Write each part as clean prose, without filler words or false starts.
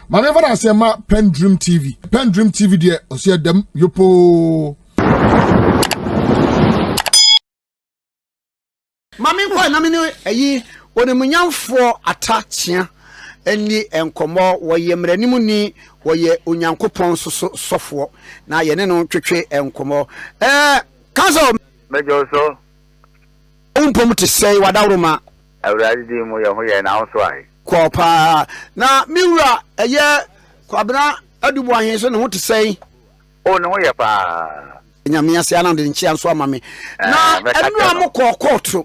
Mame fa say ma PENDREAM TV. PENDREAM TV de osia dem yopo. Mame kwa na me ne ayi onemunyamfo Atta tia eni enkomo woye mranimu ni woye onyankopon sofo na ye ne no twetwe enkomo kaso mejo so umpom te sei wadawroma awradi di mu ye ho ye na so ai ko pa na miwura eye kwabena adubu ahen so ne ho te sei o ne ho ye pa nyame ase ana de nchia so amame na enu amko court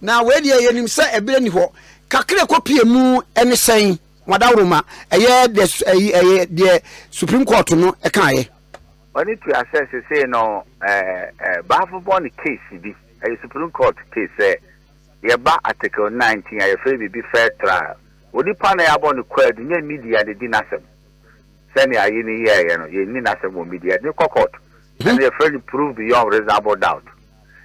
na we de ye nim se ebere ni ho kakre kopie mu ene sen wadawroma eye de Supreme Court no e kan ye oni to assess say no Boahene case bi a Supreme Court case ye ba article 19 a free be fair trial odi pa na ya bo no kwad nya media de dinasem sani ayi ni ye no ye ni nasem wo media ni court and they free prove beyond reasonable doubt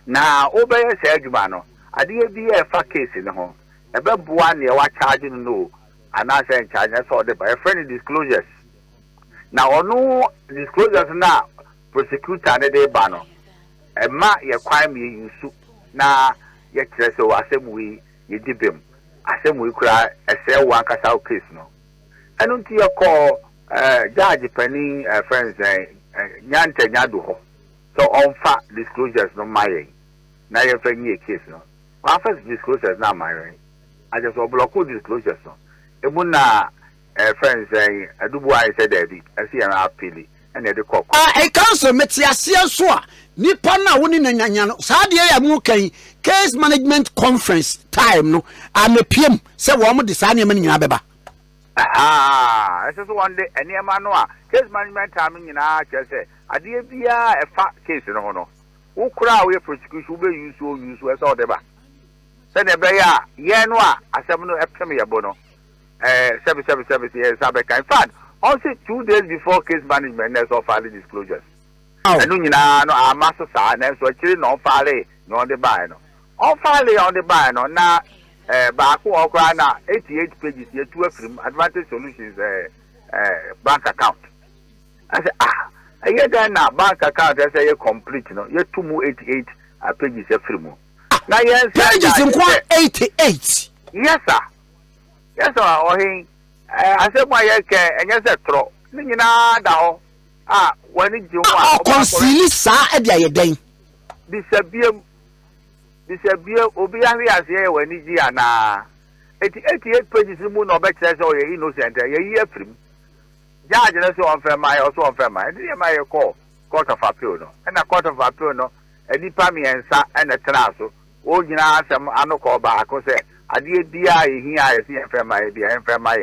na obey say adwuma no ade bi e fa case ne ho e be boa na wa charge no and I say charge so the by friend disclosures now ono disclosures na prosecutor ne dey ba no e ma ye kwai me yusu na ye kire so asem we ye dibem asem we kura ese wan kasa case no enu ti ye call judge pani friends nyante nyado ho so on fa disclosures no my na ye fa nye case no wa first disclosures na my I just block disclosures no ebuna friends adubu I said that I see an appeal and the court a council metiasia so a nipa na woni na nyanya no saa de ya mu kan case management conference time no amepiem se wo mo de saa ne man nyina beba eso so one day ene ma no a case management time nyina che ade bia e fa case no ho no wo kura we prosecution we use eso de ba se ne be ya ye no a asem no epem ye bo no 777 years in fact also 2 days before case management there's all filing disclosures and you know no amaso sa na so chiri no file no on the buy no on file on the buy no na back okra na 88 pages here to from advantage solutions bank account I say I get that now bank account I say complete no you 288 pages free now yes pages in 88 yes sir. Yes, I said, my and yes, a throw. Nina down. When it you are concealing, sir, at the day. Disappear, Obiani as here when it's here now. 88 pages, the moon of excess or innocent, a year free. Judge, and so on fair my also on fair my dear my call, court of appeal, and a court of appeal, no, a dipami and a trasso. Oh, you know, some anoko back, say. I did here, I see and my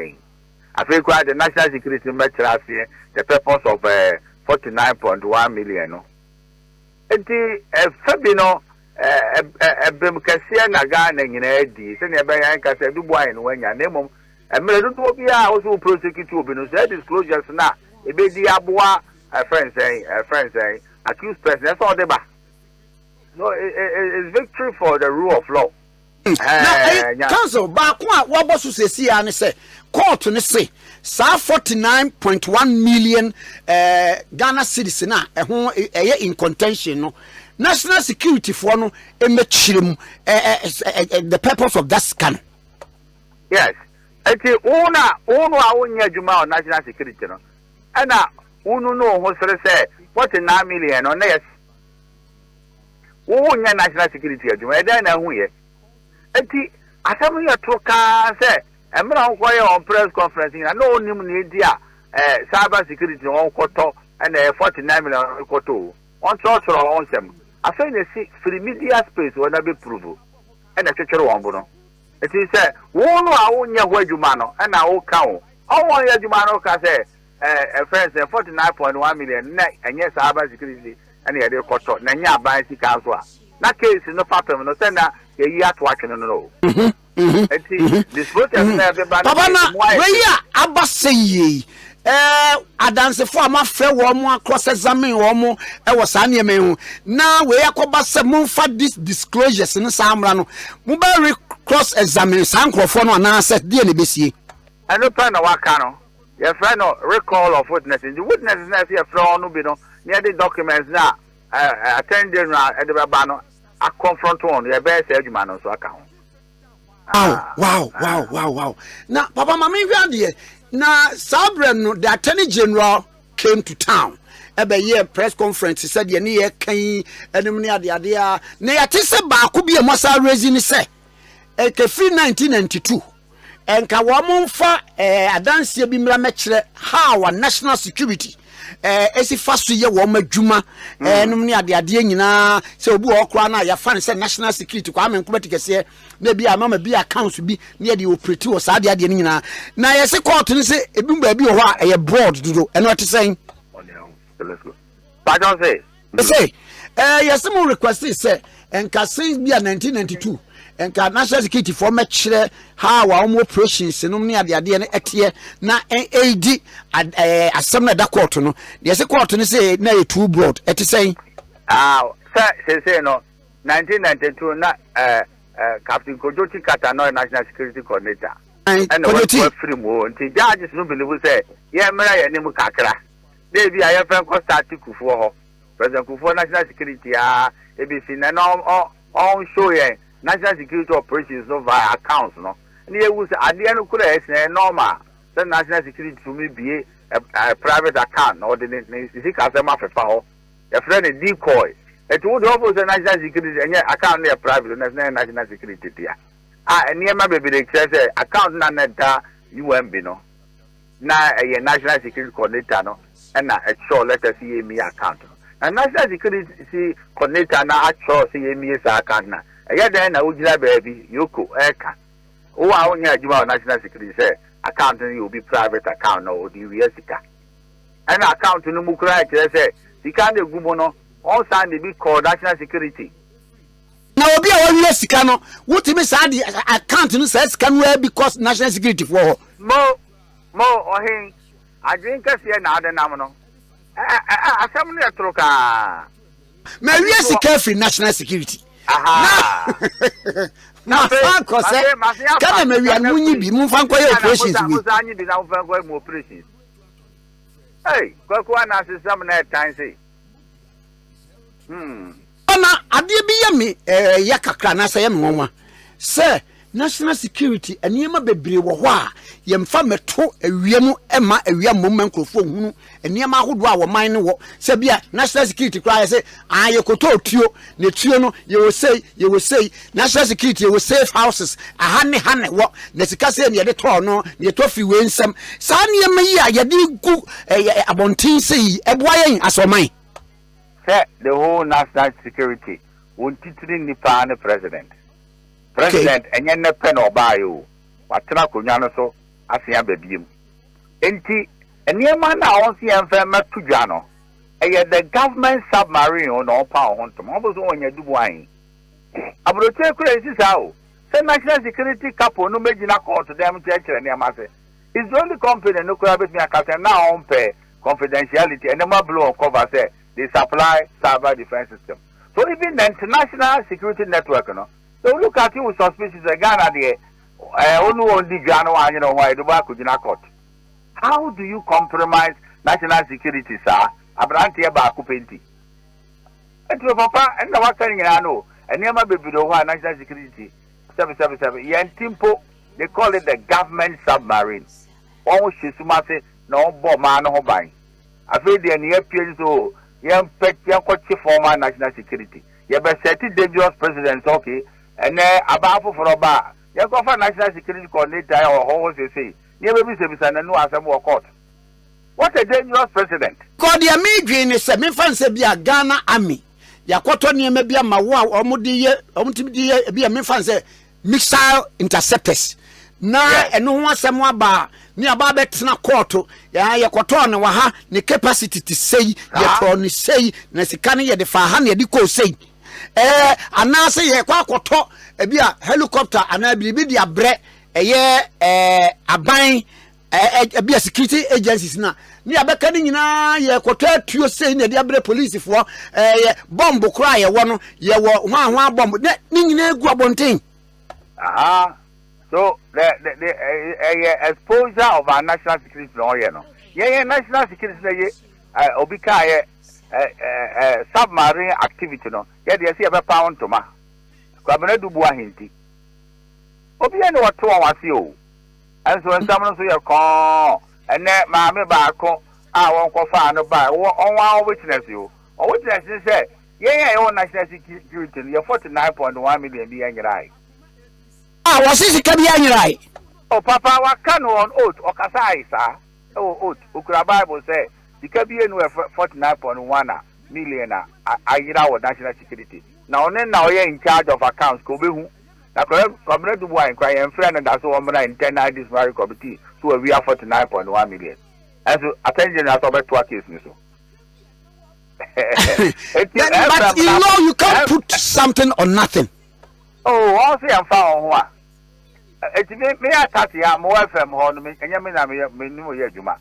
I feel quite the national security measure here, the purpose of 49.1 million. And the Fabino, a Bemcasia Nagan in AD, send a bayan Casa Dubois when your name, and Melodopia also prosecute you, but disclosures now. It be the Abua, a friend saying, accused person, that's all the back. So it's victory for the rule of law. Council back what was to say and say court ne say sa 49.1 million Ghana cedis na in contention no national security for no emechirim the purpose of that scan. Yes, eti una awunya juma on national security no ana unu no ho say 49 million no na yes wunya national security juma e dan na hu ye eti asem ya troka say emra ho koye on press conference na no nim na edia cyber security on koto and 49 million koto on trotro on sem afa na si free media space wona be prove and twetwere won bo no eti say wo no a wonya ho adwuma no na wo ka wo won ya adwuma no ka say friends 49.1 million na enye cyber security and ya de koto na nya ban sika so a na case no papem no say na ye ato atwene no eti this protest na be ban baba na we ya abaseye adansefo amafre wo mo cross examine wo mo e wo sa niam hu na we yakoba se monfa this disclosures no samra no mo ba cross examine sankrofo no na se de ne besie eno pa na waka no Your friend recall of witnesses. The witnesses na your friend no be no near the documents na attending at the bano a confront one your best edgeman on so account. Wow. Now, Papa Mami Viadi, now Sabren, the Attorney General came to town. Ebe ye press conference, he said, Ye Kay, enemy the idea. Neatisa Bakubi and Massa raising say, Free 1992. And Kawamun fa a dance ye bimra metre how national security. Esi first year woma juma enum ne ade nyina se obu okra na ya fan se national security kwa men kuma tikese na bia mama bia accounts bi ne de operate o sa ade nyina na ye se court ne se ebi ba bi ho a ye broad dodo eno ate sen let's go but don't say yes mo request say enka since bia 1992 enka national security for matchere how our operations no ne ade ne etie na AD asem na da court no dey say court no say na e too broad eti say say no 1992 na Captain Kojoti Kata no national security coordinator and the free mo nti judges no believe say ye mera ye nimu kakra dey bi aye fan ko start Kufuor ho President Kufuor national security ABC na no on show ye national security operations no via accounts no and was at the end of the normal the national security to me be a private account or the friend a decoy. It would also the national security and account near private national security there. And near my baby says account none that UMB no. Now a national security coordinator no and a sure let us see me account. And national security coordinator now actually see me account now. Then I would baby Yoko Eka. Oh, I only have national security say account will be private account or the Riesica. And account no Mukra say the kind of Gumono all signed the big called national security. Now be a Riesicano, what you miss the account says can wear because national security for more or him. I drink us here now the nominal. I some near Troka. My Riesica free national security. Aha. Na fanko se kana me wi anunyi bi mu fanko ye operations wi anyi bi na fanko mu operations hey kwa na system na time say ona ade bi ye me ya kakra na se ye me nwa se national security eniema bebre wo ho a ye mfa meto awiam ema awiam momman krofo hunu eniema ahodo a wo man ne wo se bia national security kra say aye koto tuo ne tuo no ye wo say national security ye wo safe houses ahane wo ne sika se ne ye de to no ne to fi we nsam sa ne ma yi a ye de gu abontin sei eboa yen asoman say the whole national security won titiri nipa and president and yen pen or buy you. What Trakunano so as ya baby. Enti, and near man now see and fair Matujano. And yet the government submarine on all power on tomorrow's own your Duane. I will take crazy how. Send national security couple no making a call to them church and their master. It's the only company no crab with me a captain now on pay confidentiality and the more blow of cover say they supply cyber defense system. So even the international security network, you know. So look at you with suspicious Ghana there. Only on the Ghana, you know why the back in a court. How do you compromise national security, sir? Abrantia Bakupenti. And to Papa, and the one thing I know, and never be below national security 777. Yen Timpo, they call it the government submarine. Almost Sumase, no bomb, no buying. I feel the near period so young pet young former national security. You have set dangerous presidents, okay. And about for a bar, you go for national security coordinator or how you say, never be service and no answer more court. What a dangerous president. God, the American is a Mefan be a Ghana army. Yakoto near maybe a Mawa or Mudi, be a Mefan missile interceptors. Na and no one somewhere bar near Babetna Quarto, Yakoton, Waha, the capacity to say, Yaton say, Nasikani, the Fahani, Diko say. Anase ye kwa koto ebi a helicopter ana bi dia bre aban ebi a security agencies na ni abeka ni nyina ye koto atuo sei na dia bre police fo bomb kura ye wo no ye wo hwan bomb ni nyina egu abonten so So the exposure of our national security no you know. Yeah, national security obika submarine activity no. Yeah, they see a pound to ma. Kwabena du Boahene. Obi ene wato wase o. Anso nsam no so ye kon. Ene maame baako a won kofa no ba. Won witness yo. O witness say yeah, national security, you're 49.1 million be right. Ah, was this a right? Oh, Papa, what can on oath or Kasai, sir? Oh, oath, Ukra Bible say, the Caribbean were 49.1 million. I know national security. Now, you're in charge of accounts, Kobe. Now, come to one cry and friend, and that's one in 10 this marriage committee, so we are 49.1 million. As attention, that's about 2 cases. But you know you can't put something on nothing. Oh, I'll say I'm found one. It's me attack ya more FM on me, and Yamina me new year, Juma.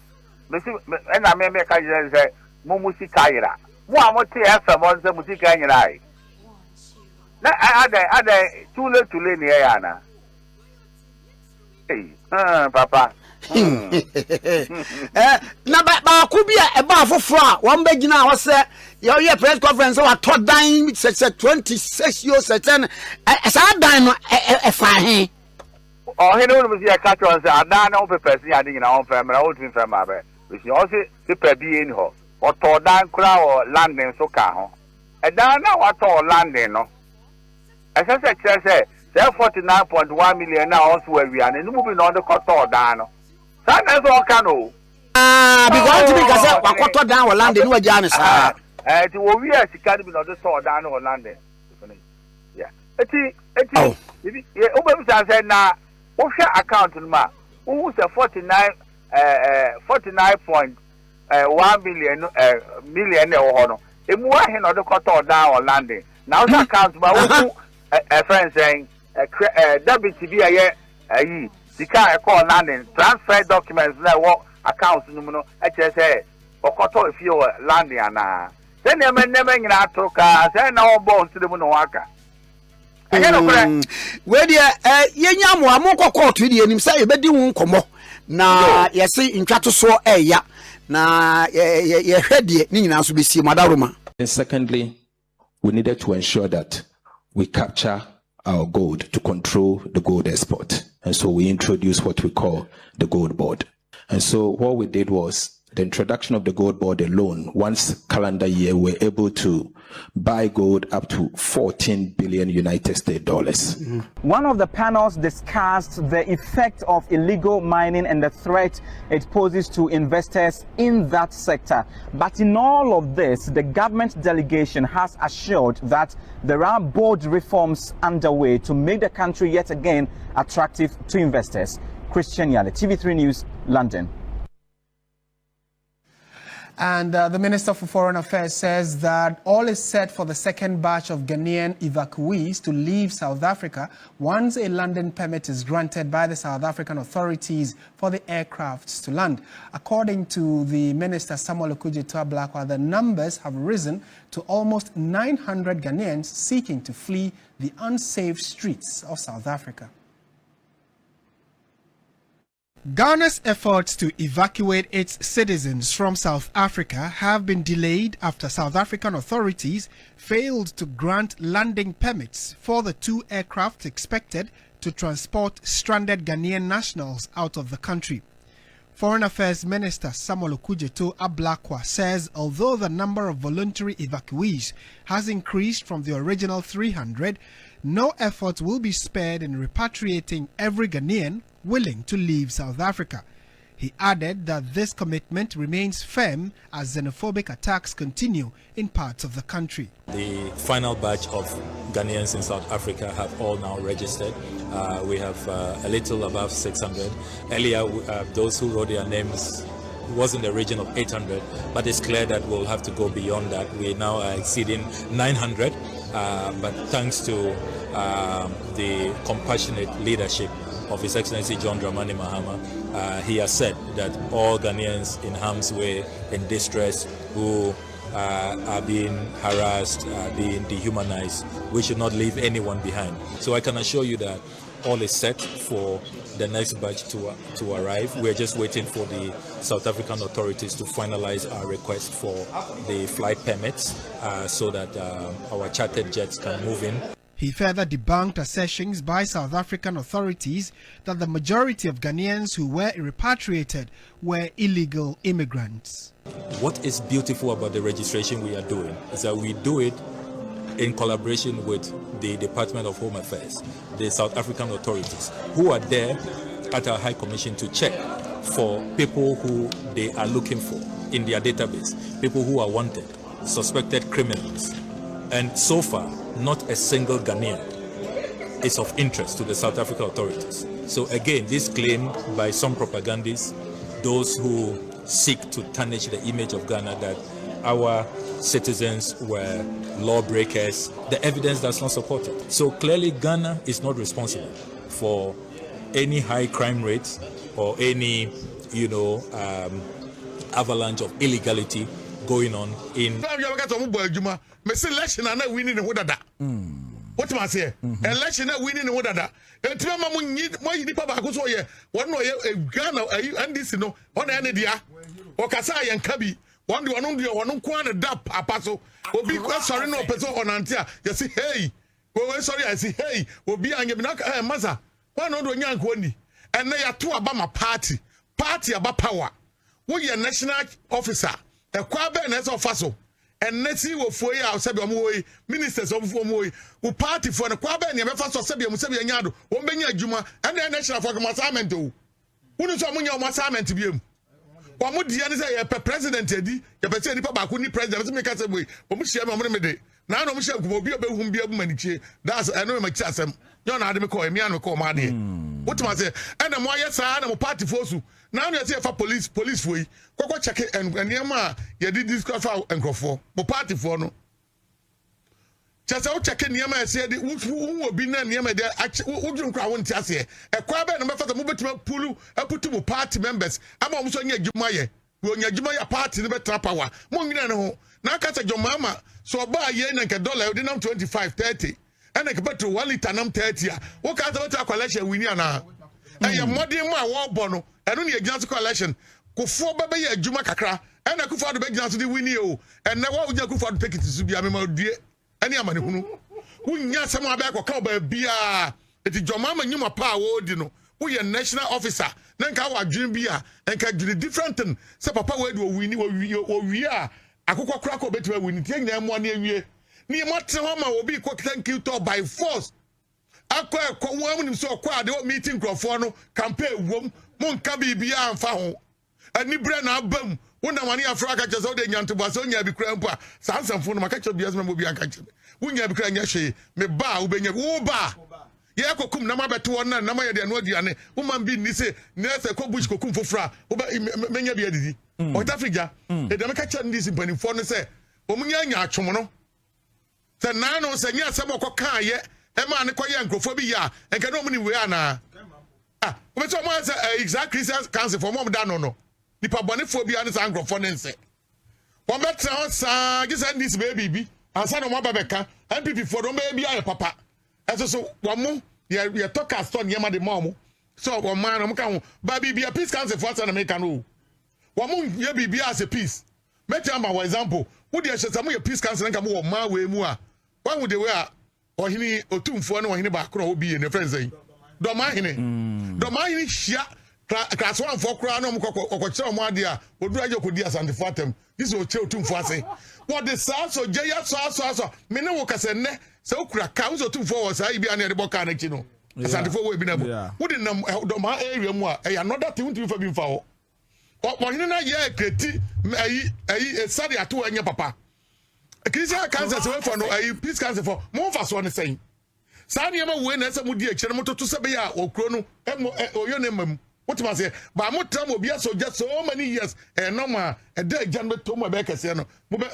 And I may make a say, Mumusi Kaira. One more tea FM on the Musika in your eye. Are they too late to lay near Anna? Hey, Papa. Na ba could be a bar for fra. One beg now was your press conference or thought dying 26 years at 10 as I dine a fine. Oh, he knows a catcher and say, I don't know the person I think in our own family, I would be from my bed. Which you also the be in her or toward down crowd or landing so car. And now what all landing no. As I said, 49.1 million now also where we are and moving on the quarter down. That's all canoe. Because to make us a quarter down or landing where Janice. To we are academy of the sword down or landing. Yeah. Oh, I said now, what's your account in ma? Who's a 49.1 million or a more in the quarter down or landing. Now the account by a friend saying, WTB a the car call landing, transfer documents, what accounts, HSA, or quarter if you were landing. Then they may never in our car, then our bones to the Munawaka. Where dear, Yamu, I'm more caught with you and him say, but you won't come. Now, you see, in Chato so ya. Now, you heard the Nina to be see Madaruma. And secondly, we needed to ensure that we capture our gold to control the gold export. And so we introduced what we call the gold board. And so what we did was the introduction of the gold board alone, once calendar year, we're able to buy gold up to 14 billion United States dollars. One of the panels discussed the effect of illegal mining and the threat it poses to investors in that sector. But in all of this, the government delegation has assured that there are board reforms underway to make the country yet again attractive to investors. Christian Yale, TV3 News, London. And the Minister for Foreign Affairs says that all is set for the second batch of Ghanaian evacuees to leave South Africa once a landing permit is granted by the South African authorities for the aircrafts to land. According to the Minister Samuel Okudzeto-Ablakwa, the numbers have risen to almost 900 Ghanaians seeking to flee the unsafe streets of South Africa. Ghana's efforts to evacuate its citizens from South Africa have been delayed after South African authorities failed to grant landing permits for the 2 aircraft expected to transport stranded Ghanaian nationals out of the country. Foreign Affairs Minister Samuel Okudzeto-Ablakwa says although the number of voluntary evacuees has increased from the original 300, no effort will be spared in repatriating every Ghanaian willing to leave South Africa. He added that this commitment remains firm as xenophobic attacks continue in parts of the country. The final batch of Ghanaians in South Africa have all now registered. We have a little above 600. Earlier, those who wrote their names was in the region of 800, but it's clear that we'll have to go beyond that. We now are exceeding 900, but thanks to the compassionate leadership of His Excellency John Dramani Mahama, he has said that all Ghanaians in harm's way, in distress, who are being harassed, being dehumanized, we should not leave anyone behind. So I can assure you that all is set for the next batch to arrive. We're just waiting for the South African authorities to finalize our request for the flight permits so that our chartered jets can move in. He further debunked assertions by South African authorities that the majority of Ghanaians who were repatriated were illegal immigrants. What is beautiful about the registration we are doing is that we do it in collaboration with the Department of Home Affairs, the South African authorities, who are there at our High Commission to check for people who they are looking for in their database, people who are wanted, suspected criminals. And so far, not a single Ghanaian is of interest to the South African authorities. So again, this claim by some propagandists, those who seek to tarnish the image of Ghana that our citizens were lawbreakers, the evidence does not support it. So clearly Ghana is not responsible for any high crime rates or any, avalanche of illegality going on in. What am I saying? Election winning in Wadada. And Timama Moyi Papa Kusoye, one way a Ghana, and this no, on any dia, or Kasai and Kabi, one kwana dap apaso, will be quite sorry no person on Antia. You see, hey, well, sorry, I see, hey, will be on your mother, one on young Wendy, and they are two Obama party about power. We are national officer, a Kwabe and as of Faso. And let's see what for you, Sabi ministers of Moy, who party for the Kwabe and your first Sabi Yado, one Benya Juma, and the national for Masamen too. Who knows how many of Masamen to be him? One would the president, Eddie, the Petty Papa, who need president, make us away, or Michelle Mamade. Now, no Michelle will be able to be able to that's I know my chasm. You're not a call, me and call money. What am I say? And I'm why yes, I'm a party force. Now you see for police for you. Go check it and Yama, you did this crowd and go for party for no. Just out checking Yama said, who will be near there? Actually, who don't crowd one chassis. A crab and a for the movement to Pulu, I put two party members. I'm almost on your Jumaya. When your Jumaya party never trap power. Mongino. Now catch a Jomama. So buy yen and $1, didn't 25-30. And I can bet to 1 liter 30. What kind of collection we need now? And your modern war bono, and only a Johnson collection. Go for baby a Juma Kakra, and I could find the big Johnson the winnie. And now would you go for the tickets to be a member, dear? Any amount who not someone back or cowboy beer. It is your mama knew my power, you know. We are national officer, then our dream beer, and can do the different thing. So, Papa, where do we are? I could crack over to when you take them 1 year. Near Matsama will be quick thank you to by force. I quite woman so quiet, they were meeting Crofono, campaign womb, Monkabi Bia and Faho. And Nibrana Bum, one of money Africa just out there to Basonia be crampa, Sansan for my catch of Biasman will be uncatchable. When you have crying Yashi, me bow, ben your Uba. Yako kum number 2 and Namaya de Nodiane, woman being Nisse, Nurse a Kobush Kokum for Fra, Menya Biadi, or Tafriga, the Democrat this in Penny Forne say, Omunya Chomono. The Nano say, yes, some of Kokaya, Emma and Koya and Crophobia, and can only we are now. Ah, what's your mother exactly cancer for Mom Dano? The Paboniphobia and Angrophones. One better just send this baby, and son of my Babeka, and people for the baby, Papa. As so, one more, you talk as son, Yama the Momo. So, one man, I'm coming, baby, be a peace council for us and American. One more, you be as a peace. Make them our example. Would you say some of your peace council and come over my way more? Why would they wear? Or he or 2 for no in the back will be in the friends saying, Domahine, Shia, class 1 for crown or some idea, or drag your Kudias and the Fatum. This will chill 2 for say. What the South or Jaya Sasa, Menowaka and so crack counts or 2 for us, I be under the Bocanachino. Sandy for way been able. Wouldn't Doma area more, another thing to be foul. What one in a year, Creti, a study at 2 and your papa. A Christian cancer for no a peace cancer for more of us one is saying. Sanyama win as a moody experiment to Sabia or Chrono or your name. What must I say? But more time will be so just so many years and no more a day John to my back as I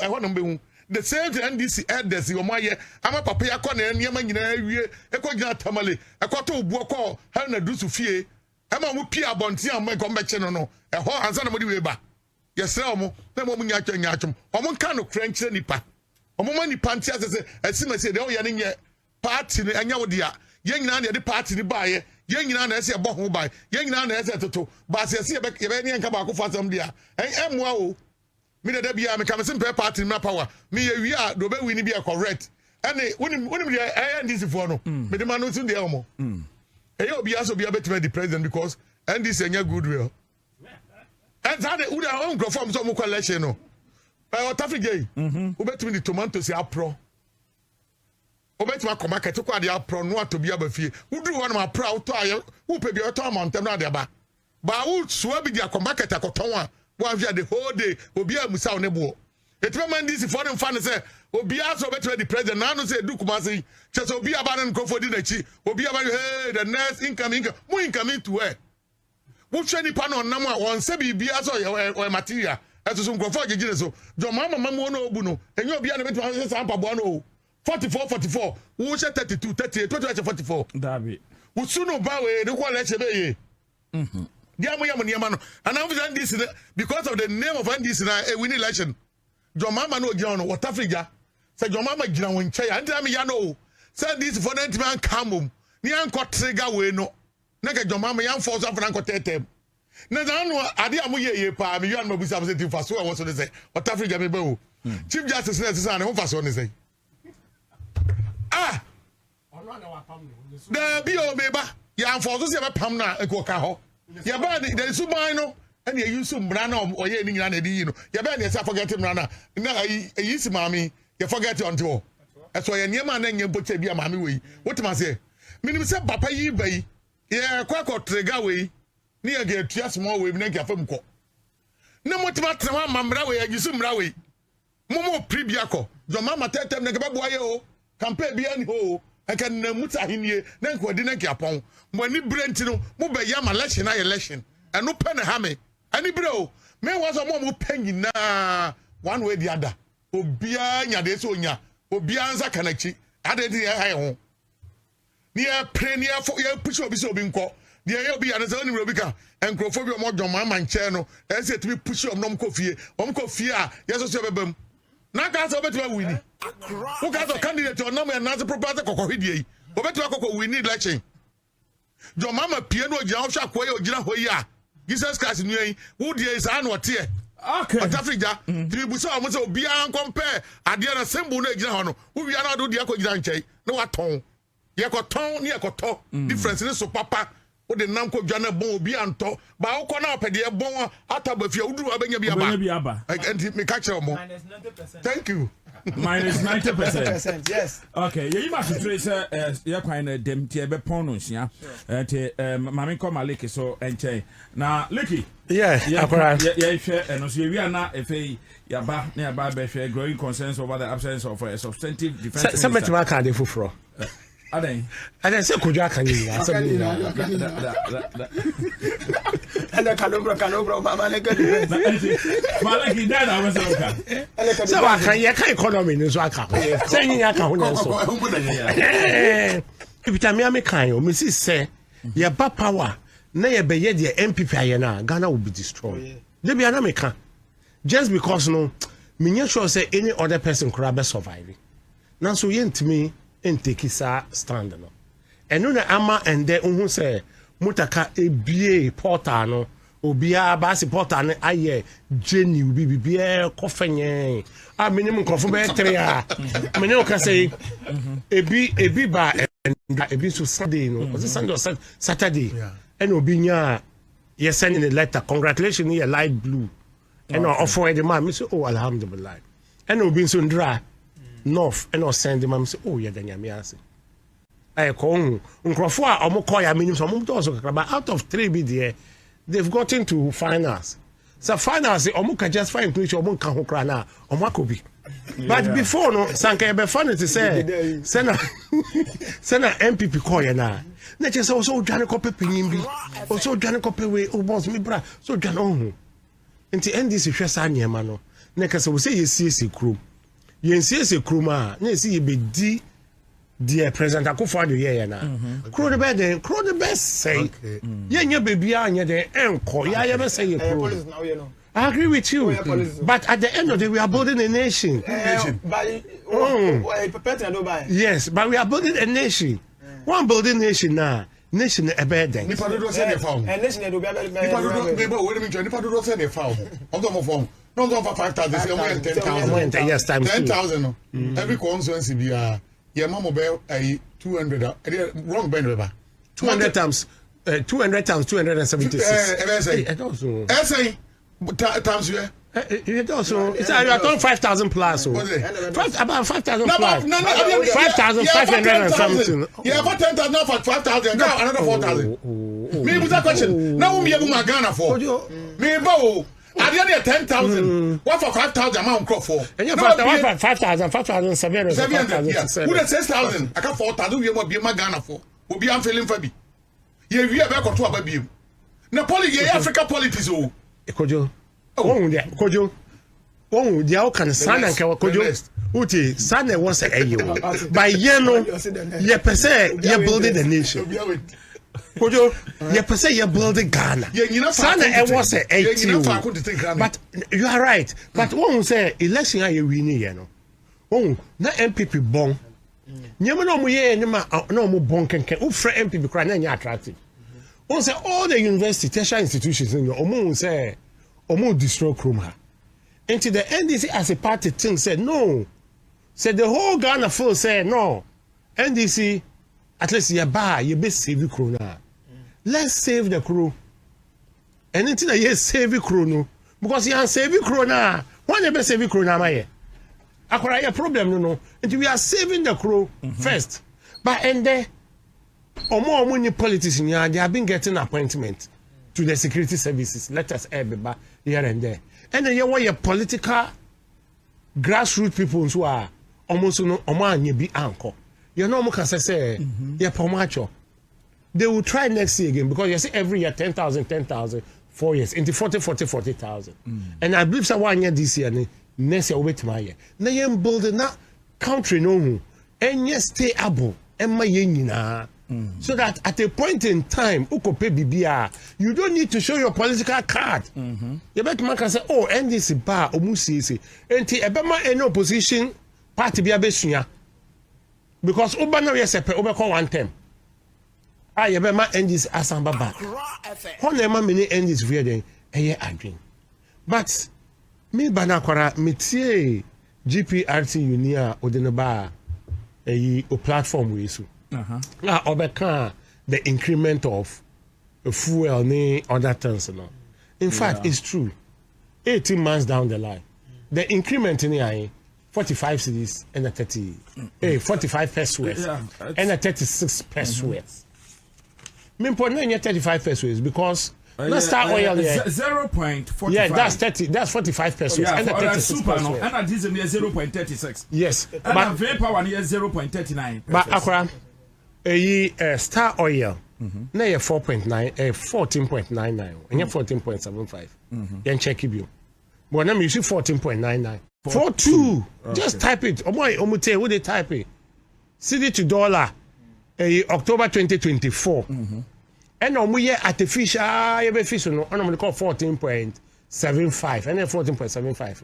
want to be the same NDC address your my I'm a papa corner and Yaman a quagga tamale, a quarter of Boko, Hannah do Sophia. I'm a Pia Bontia and my convection no a whole and somebody way back. Yes, sir, no moment yachum, or one kind of French nipa. A moment pantias as soon as I said, oh, Yanin party and Yawodia. yen nyina na de party ni baaye yen nyina na ese ebo ho bae yen nyina na ese toto ba se ye be ne nka ba ko fa sam dia emmoa o me da bia me ka me simple party na power me ye wi a do be wi ni bia correct ene wonim dia NDC for no me de man no tun dia omo e obi aso bia betima the president because NDC enya goodwill and that we are on grow from some collection no Otafige we betimi the tomatoes ya pro obetima ko market ko ade apro no atobi abafie wuduru one ma pro auto aye wo pe bi auto amantem na ade ba wo so bi dia ko market akoton a wo avia the whole day obi amusa wo ne bo etima man this for them fan say obi aso betima the president na no say du kuma say chese obi aba na nkofo di na chi obi aba hey the next income mo income to where wo hwe ni pa no nam a won se bi aso ye material eso so nkofo agegire so jo mama mama no obu no enye obi na betima say sampa bo no 44 wo she 32 38 44 dabi wo suno ba we de ko le chebe ye dia mo yam niam no and I'm saying this because of the name of NDC na a win election jo mama no gina no Otafriga say jo mama gina won che ya ntia me ya no say this for that man come ni anko trigger we no na ke jo mama yan force afra anko tetem na no ade am ye pa me yan mabusa say ti faso e wo so say Otafriga me ba o chief justice na say na ho faso ni say the bio meba ya for so say be pam na eko ka ho ya ba the suban no and you use mra na oye ni nyina na di yi no ya ba na say forget mra na yi si mami ya forget until eso ye niam na nyem pocha bia mami we wotima say minim say papa yi ba yi ya kwa trigger we ni ya ga tua small we na ga fam ko na motima trema mamra we ya gisu mra we momo pribia ko jo mama tetem na ga ba boye o campaign bia ni ho aka na muta hinie na nko di na kiapon mo ni brent no mo be ya ma election na election eno pe na ha me ani bre o me was mo panyina one way the other obia nya de so nya obia nza kanachi ade di ha ho ni e pre ni e fo ye push obi so obi nko di e obi ya na so ni obi ka enkrofobia mo dwon ma nche no e se timi push om no mkofie a yeso so bebam na ka so betima wini who got a candidate or number and as a proposal cocohidi we need election your mama piano jaosha kwe o jira hoya Jesus Christ new who there is an what here okay Africa tribuso almost obi an compare ade na symbol na jira hono who we are not do dia ko jira nchai na waton ye ko ton ne ye ko to difference ne so papa wo de nam ko dwana bon obi anto ba wo ko na opede e bon Atta bafia wuduru abenya bi aba and me catch mo -90%. Thank you. -90%. Yes. Okay, you must trace ya kwan na dem tie be pon no hia. Te mama ko maliki so enche. Na Lucky. Yeah, akora. Yeah, hwe no so wi ana efe ya ba na ya ba be hwe growing concerns over the absence of a substantive defense. Somebody ma kan de fufuro. Aden say kojo akanye ya asem ni. And canobro mama ne gadi. Malaki dad I was okay. So wa kan ye kan economy ni so aka. Say yin aka ho na so. Ibitami me kan o me si say ye ba power na ye be ye de MPP aye na Ghana will be destroyed. Dey be na me kan. Just because no me nya sure say any other person could have survived. Now so ye ntimi enteki sa stand no eno na ama ende unhu se mutaka ebie portal no obia ba se portal no aye geni bibie kofenye a minimum krofo be 3 a menyo ka say ebi ba ebi so Sunday no was Sunday or Saturday and obi nya ye sending a letter congratulations you light blue and offer the man me say oh alhamdulillah and obi so ndra north and or send them say oh yeah danya me ase I call nkrofo a omko ya minim so omdo so kakra out of 3 be there they've gotten to finance so finance omuka just find inclusion omuka ho kra na omakobi but before no sanka be finance say sena MPP call ya na che so dwane kope pinyim bi so dwane kope we o boss me bra so dwane ohu nti NDC hwe sa nyema no na ka se wo say yesi krom yensiese kruma na esi yebedi die president Akufo-Addo ye na kro the best say ye nya bebia anya de enko ya be say ye kro I agree with you but at the end of the day we are building a nation yes but we are building a nation one building nation now. Nation a bed then. Nipa do say the found. And nation do be Nipa do be wait a minute. Nipa do say the found. On the phone. No go for 5,000. Say we 10,000. Yes, times 10,000. Every constituency be your mama be 200. Wrong bend river. 200 times 276. Essay times where. It also it's you are talking 5,000 plus. About 5,000 plus. 5,500 and something. Yeah, for 10,000 now for 5,000. Now another 4,000. Me put that question. Now we have Magana for. Me bow. At the end of 10,000. What for 5,000 amount crop for? And you 5,700. Who the 6,000? I got 4,000. We will be Magana for. Will be unfailing for me. Yeah, we have got to a baby. Napoli, Africa politics. Oh, Kojo. Kojo. Oh, the outcome, son and Kojo. Uti, son was a year. By Yeno, ye per se, ye building the nation. Kojo, ye per se, ye building Ghana. Son and was a 18. But you are right. But one say, election are you winning, you know. Oh, na MPP bon. Nyama no mo ye no mo bon kenken. Who free MPP cry na attractive. On say all the university tertiary institutions in your omo say omo destroy Courtroom. Until the NDC as a party thing said no. Said the whole Ghana full say no. NDC at least you be save Courtroom. Let's save the crew. And until you save Courtroom no because you save Courtroom na. Why you be save Courtroom na ma Akwara a problem no. Until we are saving the crew first. But and there omo ni politicians they have been getting appointment to the security services. Let us be here and there. And then you want your political grassroots people who are almost no omo be anchor. You know mo can say yeah pomacho. They will try next year again because you see every year 10,000 4 years into 40,000. And I believe someone year this year next year wait my year. Na you building that country no and yes stay able and my yenina. So that at a point in time, you don't need to show your political card. You better man can say, oh, NDC bar omusisi. Enti ebema any opposition party be abesunya. Because Obama yesepe obeko one term. You better NDC asamba back. Honema many NDC via den eye adwin. But me banakwara metie GPRT unia odeneba o platform we so. Now, the increment of fuel and other things. In fact, it's true. 18 months down the line, the increment in the 45 cities and a 45 pesos and a 36 pesos. Me put 35 pesos because let's start oil here. 0.45. Yeah, that's 30. That's 45 pesos. Yeah, and a 36 super pesos. no. And a diesel near 0.36. Yes, but vapor one near 0.39. But Akra, star oil. Na 4.9, 14.99, and 14.75. Then check it. But now you see 14.99. 42. Just type it. Omute, what they type it? CD to dollar. October 2024. And we artificial, you be fish no. And we call 14.75, and then 14.75.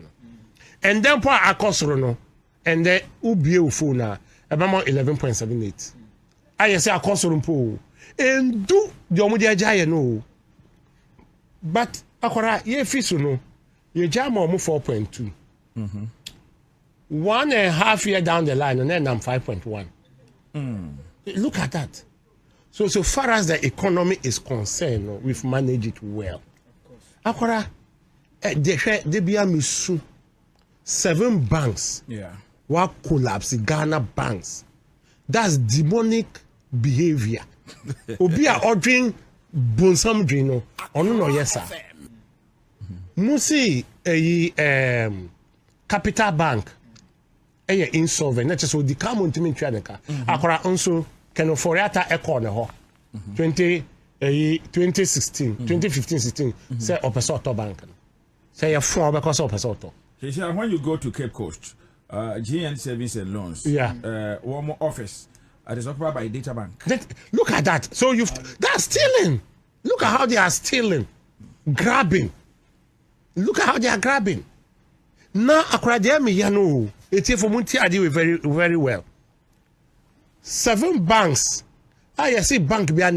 And then for akosoro no, and then ubie ufu na about 11.78. I say akosoro mpo. And do the omudi ajaye no. But akwara ye fish no, ye jam omo 4.2. 1.5 year down the line, and then I'm 5.1. Look at that. So far as the economy is concerned, we've managed it well. Akwara, they be a 7 banks. Yeah. What collapse Ghana banks? That's demonic behavior. Obi are ordering bonsam drino. No yes sir. Musi Capital Bank. Insolvent. Not just with the common to me. Akwara also. Can for Atta echo ne ho 2016 2015-16 say Opesoto bank say you phone because Opesoto. When you go to Cape Coast GN Savings and Loans one more office it is occupied by Data Bank. Look at that. So that's stealing. Look at how they are stealing, grabbing. Look at how they are grabbing. Now Akwara dey me ya no it for Munti adi very very well. 7 banks I see bank be a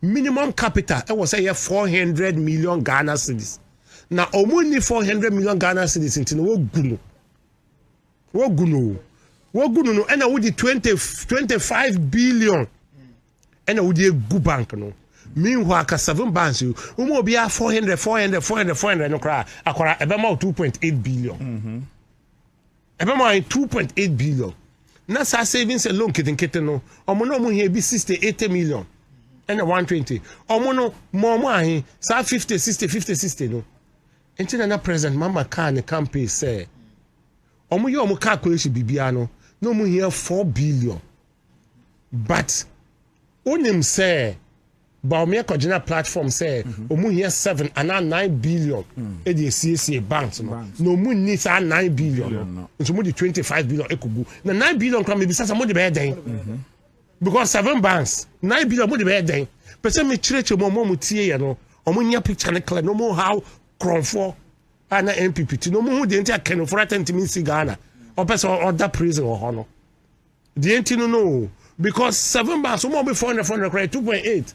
minimum capital. I was say 400 million Ghana cedis. Now, only 400 million Ghana cedis into no gunu. What gunu? And I would 25 billion. And I would a good bank no. Meanwhile, 7 banks you be 400 no cry. Akora ebema 2.8 billion. Ebema 2.8 billion. Na sa savings alone kitten no. Omo no mo here be 60-80 million. And 120. Omo no more ahin sa 50-60 no. Enti na president mama car ne campaign say omo ye omo calculation bibia no mo here 4 billion. But onim say Baumia Kojina platform say omu here 7 and 9 billion. E dey CACA banks no mu needs 9 billion. So mu 25 billion ekugu. Na 9 billion come be say mo dey be den. Because 7 banks 9 billion mo dey be den. Person me chire mo tie ye no. Omu nya picture ne clear no more how Cronfo ana MPP no mu hu dey enti akeno for attention si Ghana. Or person other prison or hono. The enti no because 7 banks mo be 400 2.8.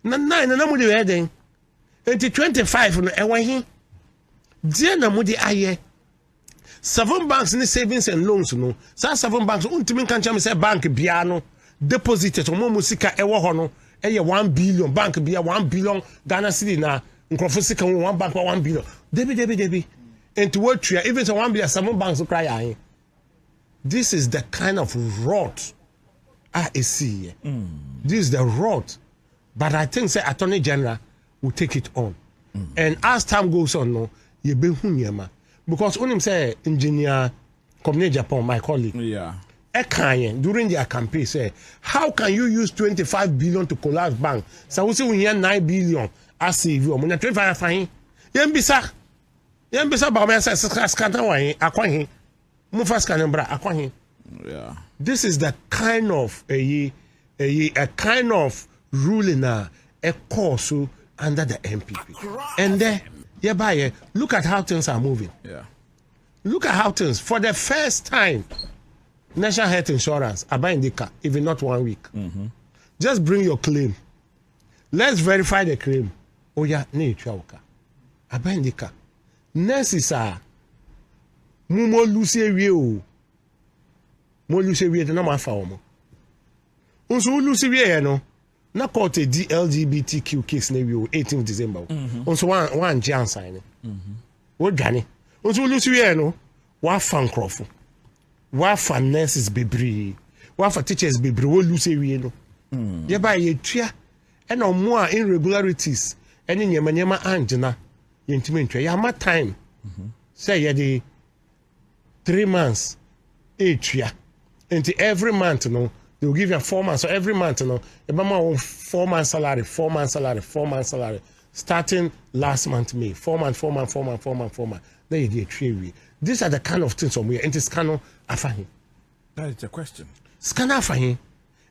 Na 9 na mo de wedding. Enti 25 no ewa hi. Die na mo de aye. 7 banks ni savings and loans no. Sa 7 banks untimi kan chama say bank bia no deposit to mo musika ewo ho no. Eye 1 billion bank bia 1 billion Ghana cedi na nkrofo sika 1 bank 1 billion. Debi. Enti what tria even so 1 billion 7 banks cry aye. This is the kind of rot I see. This is the rot. But I think say Attorney General will take it on. And as time goes on, no, you be hunyama. Because when him say engineer Komne Japan, my colleague, during their campaign say, how can you use 25 billion to collapse bank? So we say we hear 9 billion as save you. When 25 fine, yembisa ba me say scan away akwan mu fast scan bra akwan. Yeah. This is the kind of a kind of ruling a course under the MPP. And then, look at how things are moving. Yeah. Look at how things, for the first time, National Health Insurance are buying the car, even not 1 week. Just bring your claim. Let's verify the claim. Oh, yeah, need to are buying the car. Nurses are Mumo Lucy Rio. Mo Lucy Rio, the number for Unso Lucy Rio, no. Na court a LGBTQ case na 18th December. Also one Jan sign. What Gani? Also Lucy no. Wa fan crofo. Wa fan nurses bebree. Wa fa teachers bebree wo Lucy no. Ye ba ye tua. E na mo a irregularities. Eni nyema angina. Ye ntime ntwa. Ya ma time. Say ye the 3 months. E tua. Until every month no. They will give you 4 months. So every month, you know, about 4 months salary, 4 months salary, 4 months salary. Starting last month, May. 4 months. Then you get 3 weeks. These are the kind of things from where it is kind of afahin. That is the question. Scanner afahin.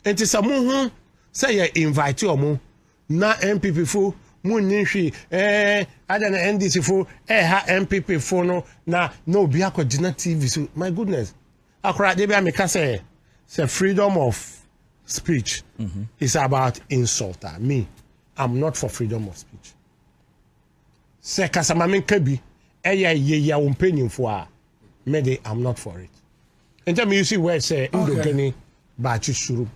It is a moon say you invite you mo na MPP fo moon ninshi other than NDC fo ha MPP fo no na no be akogina TV. So my goodness. Akora dey be ameka say freedom of speech is about insult. Me, I'm not for freedom of speech. Say kasamamen kabi ye opinion for me I'm not for it. And tell me you see where say ndogani ba chishuru.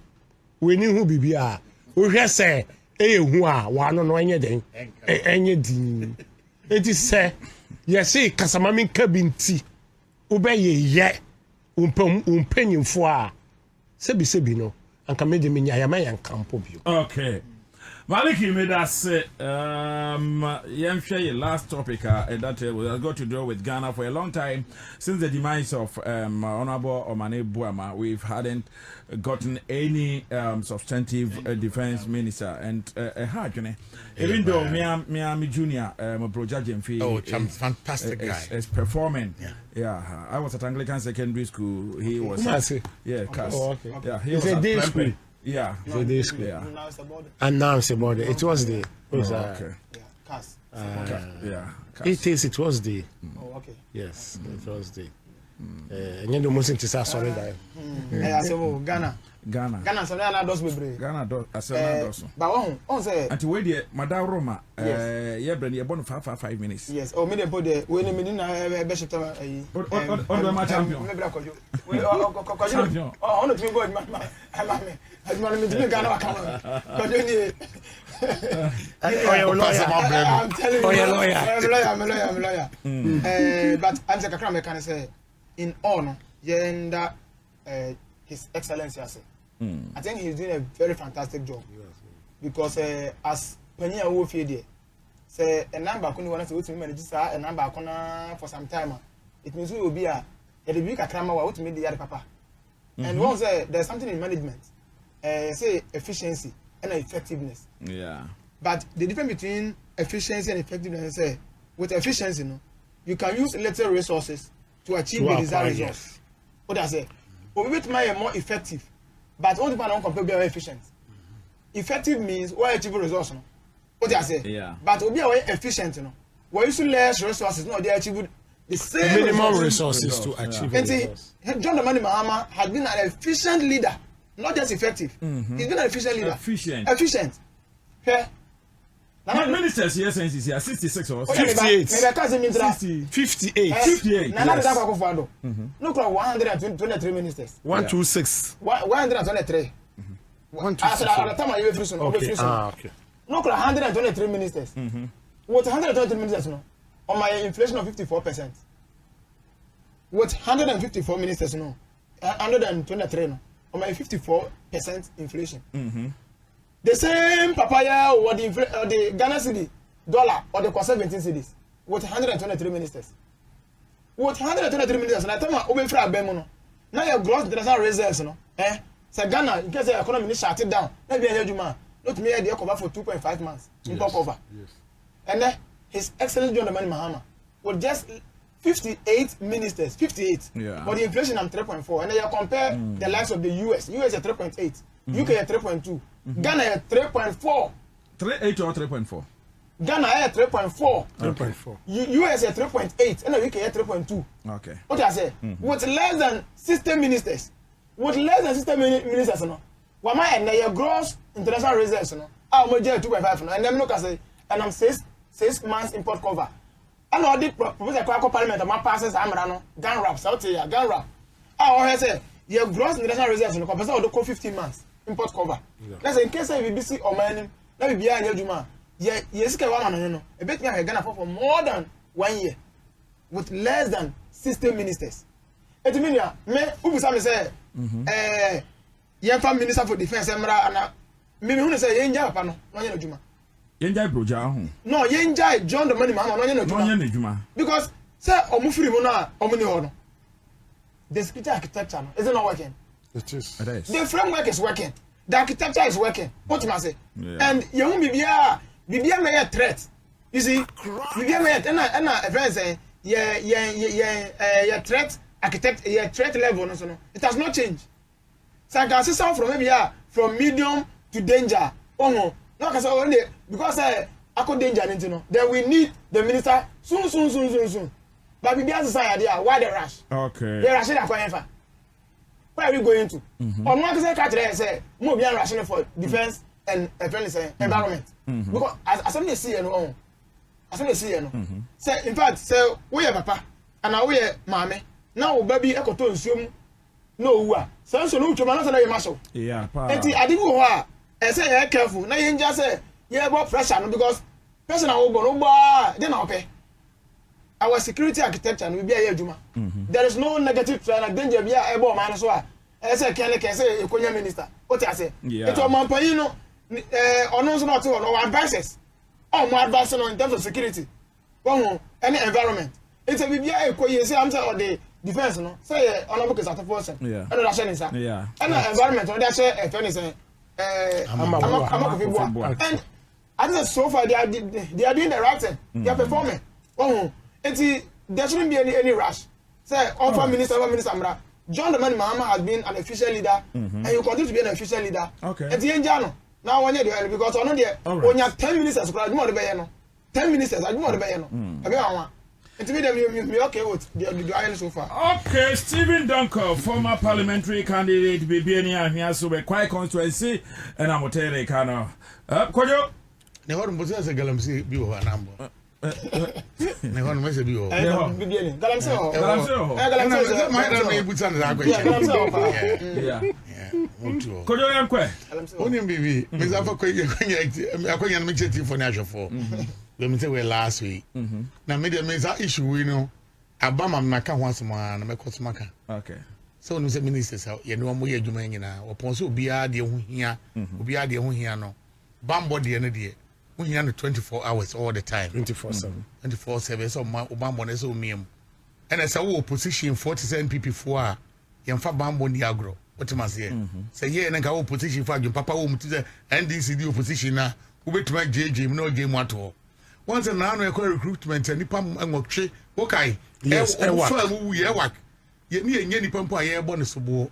We ni hu bibia. We hear say hu a wa no enye den. Enye din. It is say yes say kasamamen kabi nti obeye ye opinion for Sebi no, and can make the minyayama and campo view. Okay. Maliki made us say, your last topic that we are going to do with Ghana for a long time. Since the demise of Honorable Omane Boahene, we hadn't gotten any substantive defense minister. And even though Miami Junior, Project fantastic guy, is performing. Yeah, I was at Anglican Secondary School. He was, Cass. Oh, okay. Yeah, he was a day school. Yeah, the day school. Yeah. And now it's about it. It was the. Okay. It was the. Oh, okay. Yes, it was the. Any the most interesting sorry that. I say Ghana so na dos bebre. Ghana dos asema dos. Ba on say anti we dey Madam Roma ye brand ye born 5 minutes. Yes. Oh me dey put the we ni na be shita ayi. On my champion. Me bra kojo. We champion. Oh on to me go ma. I me me Ghana wa come. Kojo ni I'm telling you. I'm lawyer. But I'm the kakra me can say in all yenda His Excellency has I think he's doing a very fantastic job. Because as Penny Wolfie there, say a number couldn't want to manage a number for some time. It means we will be a big crama what to meet the other papa. And once there's something in management, say efficiency and effectiveness. Yeah. But the difference between efficiency and effectiveness is with efficiency, you can use little resources to achieve the desired results. What does it? We bit more effective, but only one compare be efficient. Effective means we achieve results. What I say? Yeah. But we be efficient, we use less resources, they achieve the same minimum resources to achieve results. John Dramani Mahama has been an efficient leader, not just effective. He's been an efficient leader. Efficient. Okay. Ministers here since he's here 66 or 58. 58. 58. No, 123 ministers. 126. 123. 123. At the time I okay. No, 123 ministers. With 123 ministers, on my inflation of 54%. With 154 ministers, 123, on my 54% inflation. The same papaya or the Ghana cedi dollar or the 17 cedis with 123 ministers. With 123 ministers, and I tell my over for a bemono. Now your gross international reserves, Say Ghana, in case the economy is shut down, maybe a huge man. Not me, I cover for 2.5 months. Yes. Cover. Yes. And then His Excellency John Dramani Mahama with just 58 ministers, 58. Yeah. But the inflation I'm 3.4. And then you compare the likes of the US. US is 3.8. UK is 3.2. Ghana is 3.4. 3.8 or 3.4? Ghana is 3.4. 3.4. US is 3.8. And the UK is 3.2. Okay. What I say? With less than 60 ministers. With less than 60 ministers, what my and your gross international reserves, I'm going to 2.5. And then look at say, and I'm 6 months import cover. And all the proposal for parliament, my passes, I'm running gun wrap, South here, gun wrap. I always say, your gross international reserves, you know, 15 months import cover. Let's say, in case I be busy or man, let me be a Juma. Yes, one, a bit me Ghana for more than 1 year with less than 60 ministers. Et me, who be some say, Yemfa Minister for Defense, and me who say, Yenja, Pano, no Juma. Yenja Broja. No, Yenja, John Dramani Mahama, no Juma. Because, sir, Omufri Mona, Omni. The security architecture is not working. It is. The framework is working. The architecture is working. What you must say? And you won't be a threat. You see, you may a friend say, threat architect, threat level. It has not changed. So I can see some from maybe from medium to danger. Oh no, only because I could danger. Then we need the minister soon. But we be as society, why the rush? Okay. They rushing at Where are we going to? Or not to say, more be rushing for defense and environment. Because as some they see, say, in fact, say, we have papa, and now we are mammy. Now, baby, I could assume no, who are. So, no, to my muscle. Yeah, and I didn't go and say, careful. Now, you just say, yeah, about pressure because personal then I'll pay. Our security architecture and we be a Juma. There is no negative trend and danger be a able man as well. As I can say, a Konya minister. What I say? It's a Mampano or no, not our advices. Or more advice in terms of security. Any environment. It's a BBA, say, I'm saying, or the defense, no? Say, honorable is at a person. Yeah. And Russian is yeah. And environment, or that's a furnace. And I think so far they are doing the right thing. They are performing. There shouldn't be any rush. Say, Minister, John Dramani Mahama has been an official leader, and he will continue to be an official leader. Okay. At the end, now 1 year because I know there when you have 10 ministers, I do more the 10 ministers, I do more the Okay, what? The island so far. Okay, Stephen Duncan, former parliamentary candidate, BBNI, here, so we're quite constituency, and I'm telling you, Kojo. Ne hɔ no sɛ galamsey bi wɔ hɔ anambo ne hɔ no mɛsɛ bi wɔ hɔ galamsey hɔ galamsey ma na me buta ne akɔ yeah galamsey hɔ yeah motu Kojo yankwe oni bibi me za fa akonya no me cheti fo ne ahwefo we me say we last week na me de me za issue we no abama na ka ho asema na me kosmaka okay so no say ministers ye no mo ye adwuma nyina wo pon so obiaa de ho hia obiaa de ho hia no bambo de ne de we hear 24 hours all the time 24/7 so bambo na so miem and as a opposition 47 people for a yemfa bambo ni agro what must say say here na ka opposition for adwum papa wo muti say NDC di opposition na wo betuma JJ no game ato once na no e recruitment nipa enwotwe okay yes e wo ye wak ye ni enye nipa mpo aye bo ne sobo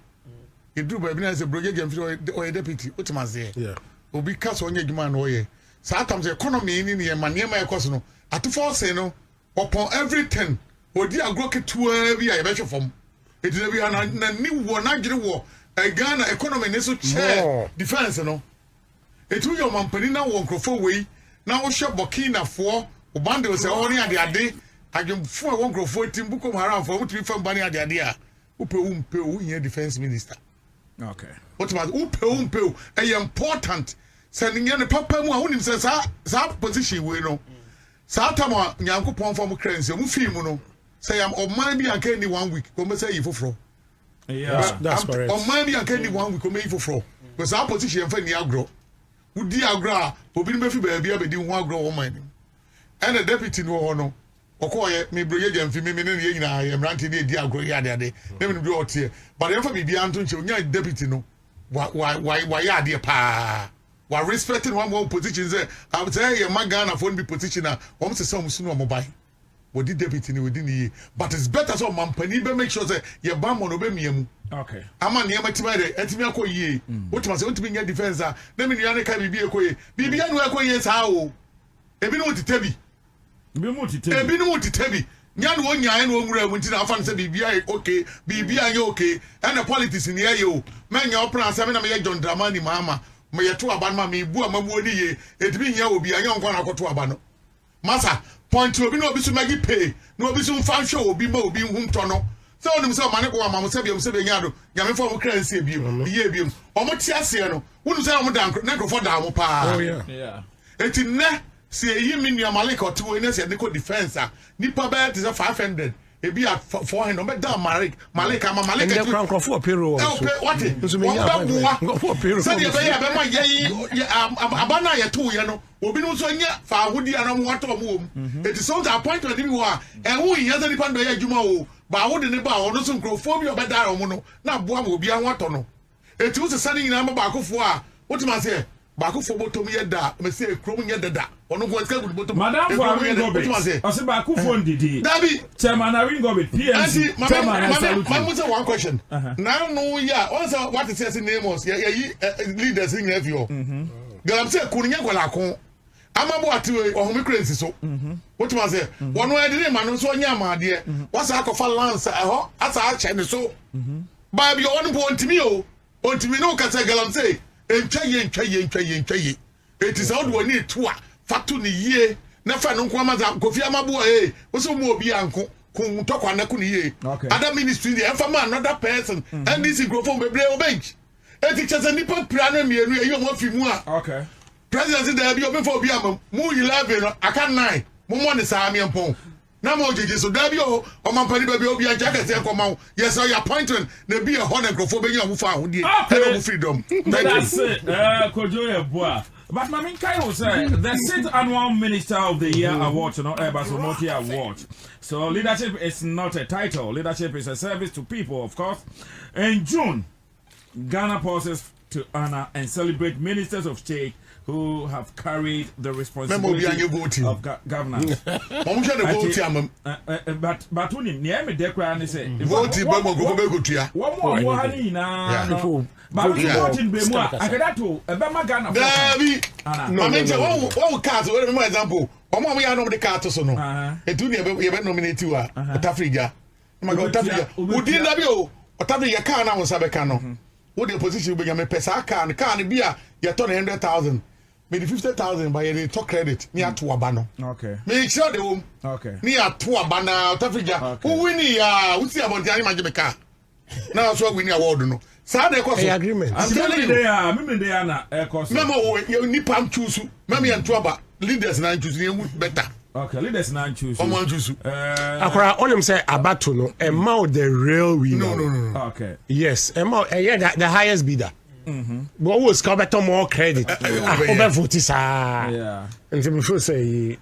e duru ba bi na say broje game for deputy what must say yeah obi ka so onye adwuma na oye sometimes economy ni ne ma niam ekos no atofo say no upon everything odi agro ketua bi a yebehwe fom edina bi na ni wo na dwere wo Ghana economy ne so chair defense no etu yo mampani na wo nkrofo wei na wo hwe Burkina fo obande o se ho ne ade adwemfo wo nkrofo timbuko haram fo mutumi fam bani ade a upe wo nya defense minister okay what was upe important sending ne papa mu a wonim se sa position we no sa tama nyankopon fam krense mu fi mu no say am oman bi anka ni 1 week ko me say yifofro yeah that's correct oman bi anka ni 1 week ko me yifofro because our position fa ni agro udi agro a obi no be fi ba bia be di ho agro wo man and the deputy no ho no okoye me broye jamfi me ne ye nyina ye mranti ne di agro ya de me me do otie but em fa bibia anto nche onya deputy no why ya de pa wa respecting one more position say I would say your Ghana phone be position na won say some sunu mobile we did deputy ni we did ni but it's better so mampani be make sure say your bam no be miamu okay ama ne matima de etimi akoyie wotima say wontimi nya defense a na me nuane ka bibia akoyie bibia no akoyie saa o ebi no titebi ebi no titebi nya no onya no onwura mu ntina afa no say bibia okay bibia nya okay and the politics ni aye o manya opra say me na me ye John Dramani mama me yeto aba no ma me bu amamu oni ye etimi nya obi anya nkwa na akoto aba no masa point obi no obi so magi pay no obi so fan show obi ma obi hu nto no so onim say mane ko ama mo se biam se be nya do nya me fo mo kran se biam ye biam o mo ti ase no wonu say o mo dan na ko fo da mo pa oh yeah eti ne se yi mi nua malika otiwo ne se ne ko defense a nipa ba ti 500 ebi at 400 be da malika ma malika and the crown for payroll what so me nya for payroll say be ya be ma ye abana ye to ye no obi no so nya fa ahodi anam wato mo it is some appointment bi wo a ehun yin ya nipa ndo ye adwuma o ba ahodi ne ba ono so nkrofobia be da mo no na boa ma obi an wato no eti wo se sane nyina ma ba akofo a wotima se ba akofo botom ye da me se krom nye dada ono go ska good botom madam for Ringobit o se ba akofo ndidi dabi chairman Ringobit PMC chairman salute my say one question now no ya also what is his name was ya leaders in FO galam se kunya gwalako amabo atiwe ohumi crazy so wotima se wono edine ma no so nya amade wasa akofa lance eho asa ache ne so ba bi onu bo ntimi o ontimi no ka se galam se entwaye it is out when it to fatu ni ye na fa no nko amaza kofi amabo wo so mu obi anko kun tokwa na kun ye other ministry dey enfa man another person and this go from bebre o bench eti chese nipa prano mienu e yo mo fi mu a okay president dey bi obi for obi am mu 11 aka 9 mo mo ne sa mi empon na mo jeje so da bi o mampani ba bi obi anja ka se nkoma yes your appointment na bi e ho na grofo be nya mu fa ahodie e mo freedom that's it Kojo Yeboah. But Mamin Kai was the 6th annual Minister of the Year award, not Ebasomoti award. So leadership is not a title. Leadership is a service to people, of course. In June, Ghana pauses to honor and celebrate ministers of state who have carried the responsibility of governance. But unim near me declare and say vote one more honey now. But we voting be more. I got to a Bama Ghana. No, I mean, one card, for example, one we are not the cards so no. A junior nominate you are Africa. My God, Africa. Who did that? You Africa can now Sabecano. What the position will be a Pesaka can be a 100,000. Maybe 50,000 by a talk credit near to Abano. Okay. Make sure the home. Okay. Near to Abana, Africa. Who win who see about the animal car? Now, so we need a word. No. Sada agreement. I'm telling you, they are. Memo, you need Pam choose. Mammy and Twaba leaders and choose better. Okay, leaders and choose. Someone choose. Akora on him say Abatono, a mouth the real winner. No. Okay. Yes, a mouth, yeah, the highest bidder. But who is covered more credit? Over voting, yeah. And people say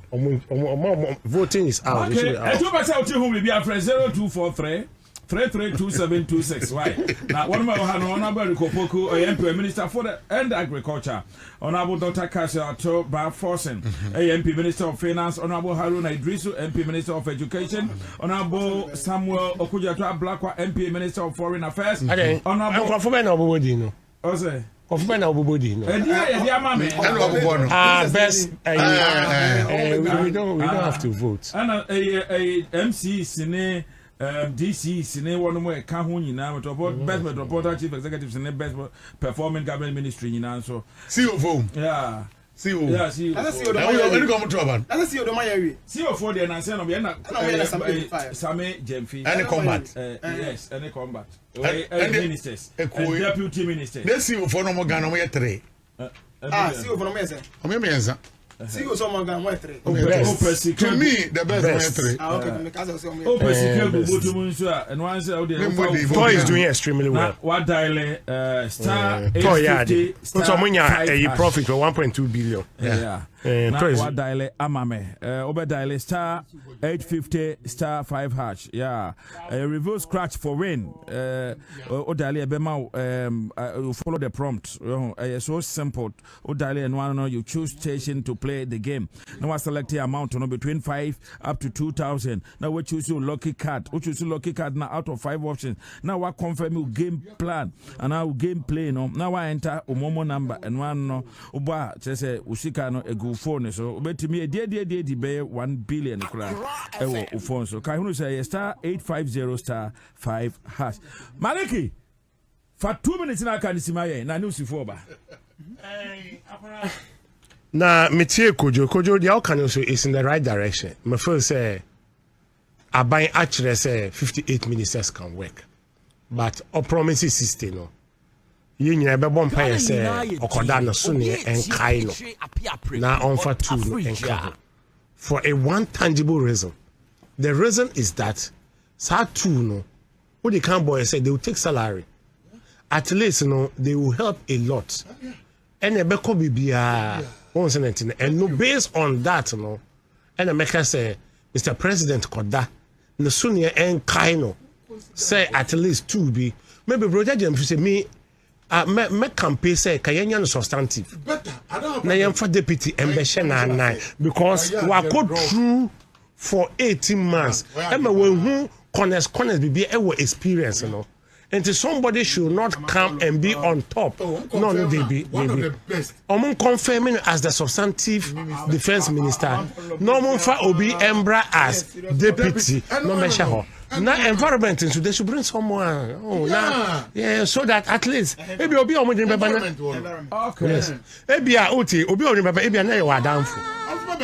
voting is out. Okay, I told myself to whom we be a friend 0243 332726. Why? Now, one of my honorable Kopoku, MP Minister for the and Agriculture, Honorable Dr. Kasia to Bar Forsen, MP Minister of Finance, Honorable Haruna Idrisu, MP Minister of Education, Honorable Samuel Okujatra Blackwa, MP Minister of Foreign Affairs, Honorable best. We don't have to vote. And MC Sine. DC Sine one more Kahuni now about best metropolitan chief executives and best performing government ministry in answer. See you home. Yeah. See you. Yeah, see you. Let's see you. Let's see you. Don't mind. See you for the answer of Same Jemfi. Any combat. Yes, any combat. And ministers. And deputy ministers. Let's see you for no more Ghana. We are 3. See you for no more. See you someone can wait 3. To me, the best 3. Okay, because I say Toy is doing extremely well. What dial star 850 a profit for 1.2 billion. Yeah. What dial amame over dial star 850 star 5 hash. Yeah. Reverse scratch for win. O dial bema follow the prompt. So simple. O dial and one you choose station to play the game. Now I select the amount between 5 up to 2,000. Now we choose your lucky card. We choose your lucky card now out of 5 options. Now I confirm your game plan and now game play. Now I enter a momo number and one no uba say usika no a go phone so bet me a dear be 1 billion phone so can you say star 850 star 5 hash. Maliki for 2 minutes now can see my na news for ba. Na metie Kojo the outcome also is in the right direction. My first say Aban actually say 58 ministers can work. But our promises is still no. You nyina be bon paye say okoda no so ne enkai no. Na on for 2 no enkai. For a one tangible reason. The reason is that sa 2 no what the can boy say they will take salary. At least they will help a lot. And e be ko bibia and no based on that and the maker say Mr. President Koda no sunia and kaino say at least 2 be maybe brother James say me campaign say kayenya no substantive na yam for deputy embeshe na 9 because we go through for 18 months and when who corners be experience and somebody should not come and be on top. No, they be. Omon confirming as the substantive defense minister. No mon fa obi embra as deputy. No measure ho. Na environment so they should bring someone. So that at least maybe obi omo din beba na. Okay. Yes. Ebi a oti obi omo beba ebi na ye wa danfo.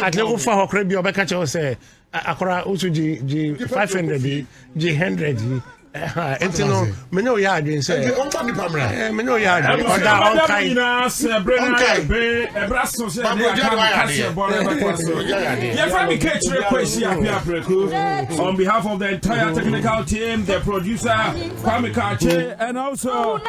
At least ofa ho kra bi obeka che say akora otu G 500 bi G 100 no, me know ya adwin say. Me know ya adwin. Oda on kai. On behalf of the entire technical team, the producer Kwame Kache, and also